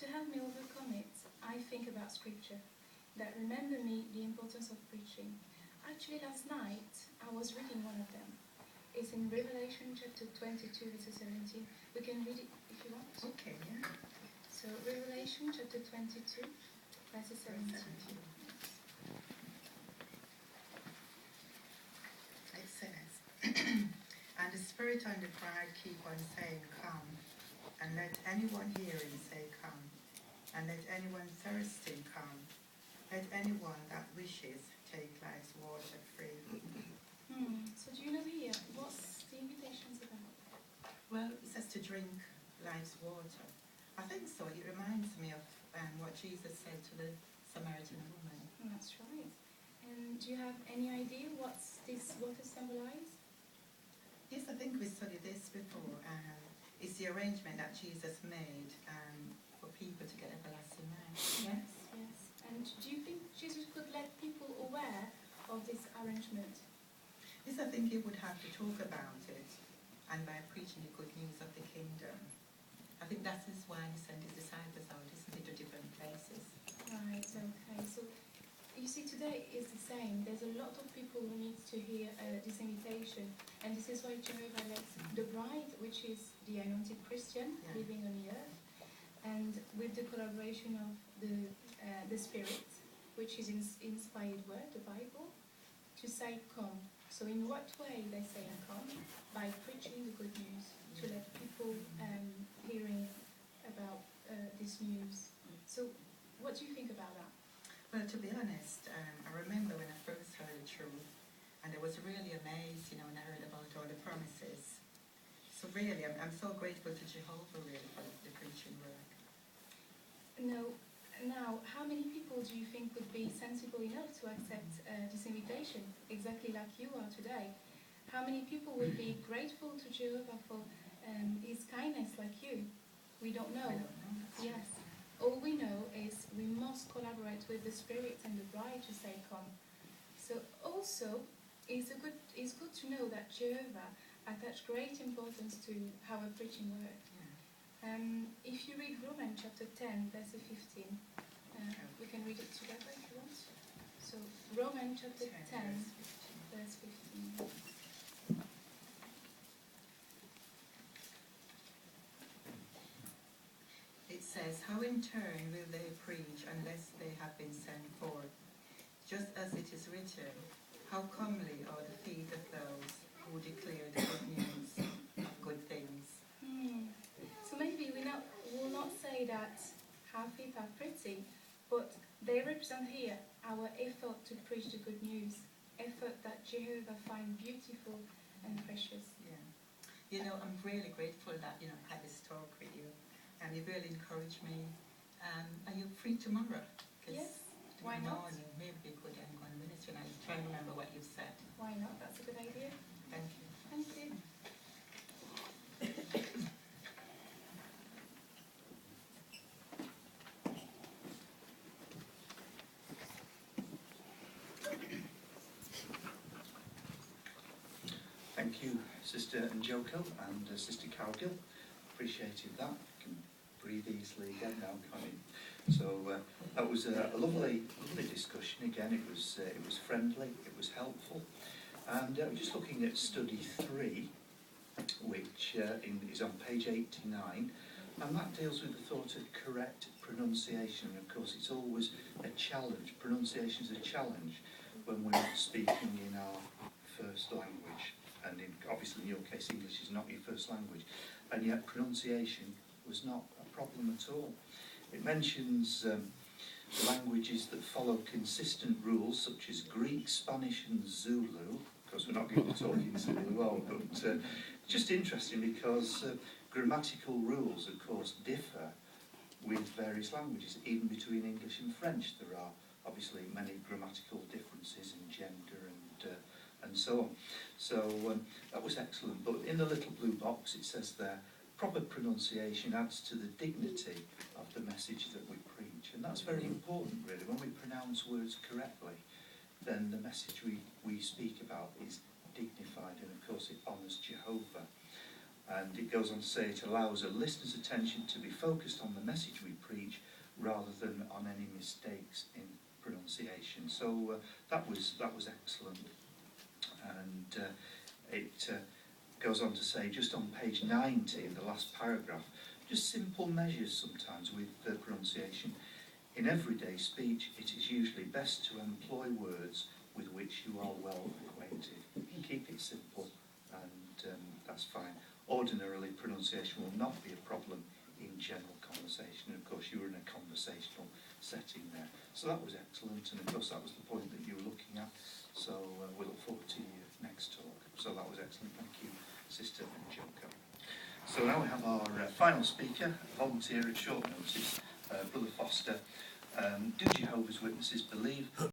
to help me overcome it, I think about scripture that remember me the importance of preaching. Actually, last night I was reading one of them. It's in Revelation chapter 22, verse 17. We can read it if you want. Okay, yeah. So Revelation chapter 22, verse 17. It says, and the Spirit and the bride keep on saying, come, and let anyone hearing say, come, and let anyone thirsting come, let anyone that wishes take life's water free. So do you know here, what's the invitations about? Well, it says to drink life's water. I think so. It reminds me of what Jesus said to the Samaritan woman. That's right. And do you have any idea what this water symbolizes? Yes, I think we studied this before. It's the arrangement that Jesus made for people to get everlasting life. Yes? Yes. And do you think Jesus could let people aware of this arrangement? Yes, I think he would have to talk about it, and by preaching the good news of the kingdom. I think that is why he sent his disciples out, isn't it, to different places. Right, okay. So you see, today is the same. There's a lot of people who need to hear this invitation, and this is why Jehovah lets the bride, which is the anointed Christian living on the earth, and with the collaboration of the Spirit, which is inspired word, the Bible, to say come. So in what way they say come? By preaching the good news, to let people hearing about this news. So what do you think about that? Well, to be honest, I remember when I first heard the truth, and I was really amazed, when I heard about all the promises. So really, I'm so grateful to Jehovah, really, for the preaching work. Now, how many people do you think would be sensible enough to accept this invitation, exactly like you are today? How many people would be grateful to Jehovah for his kindness like you? We don't know. I don't know. Yes. All we know is we must collaborate with the Spirit and the bride to say come. So also, it's good to know that Jehovah attached great importance to our preaching work. If you read Romans chapter 10, verse 15, we can read it together if you want. So Romans chapter 10, verse 15. It says, how in turn will they preach unless they have been sent forth? Just as it is written, how comely are the feet of those who declare the good news of good things. So maybe we will not say that our feet are pretty, but they represent here our effort to preach the good news, effort that Jehovah finds beautiful and precious. Yeah. I'm really grateful that, I had this talk with you, and you really encouraged me. Are you free tomorrow? Yes, why not? Morning, maybe we could go and minister, and I try to remember what you said. Why not? That's a good idea. Thank you. Thank you. Thank you, Sister NDJOKO and Sister Cargill. Appreciated that. You can breathe easily again now, can't you? So that was a lovely discussion. Again, it was friendly, it was helpful, and we're just looking at study 3, which is on page 89, and that deals with the thought of correct pronunciation. And of course, it's always a challenge. Pronunciation is a challenge when we're not speaking in our first language. And obviously in your case English is not your first language, and yet pronunciation was not a problem at all. It mentions languages that follow consistent rules such as Greek, Spanish and Zulu. Of course we're not going to talk in Zulu, but just interesting because grammatical rules of course differ with various languages. Even between English and French there are obviously many grammatical differences in gender and so on. So that was excellent. But in the little blue box it says there, proper pronunciation adds to the dignity of the message that we preach. And that's very important really. When we pronounce words correctly, then the message we speak about is dignified, and of course it honours Jehovah. And it goes on to say it allows a listener's attention to be focused on the message we preach rather than on any mistakes in pronunciation. So that was excellent. And it goes on to say, just on page 90, the last paragraph, just simple measures sometimes with the pronunciation. In everyday speech, it is usually best to employ words with which you are well acquainted. Keep it simple, and that's fine. Ordinarily, pronunciation will not be a problem in general conversation. And of course, you were in a conversational setting there. So that was excellent, and of course, that was the point that you were looking at. So we look forward to your next talk. So that was excellent. Thank you, Sister NDJOKO. So now we have our final speaker, volunteer at short notice, Brother Foster. Do Jehovah's Witnesses believe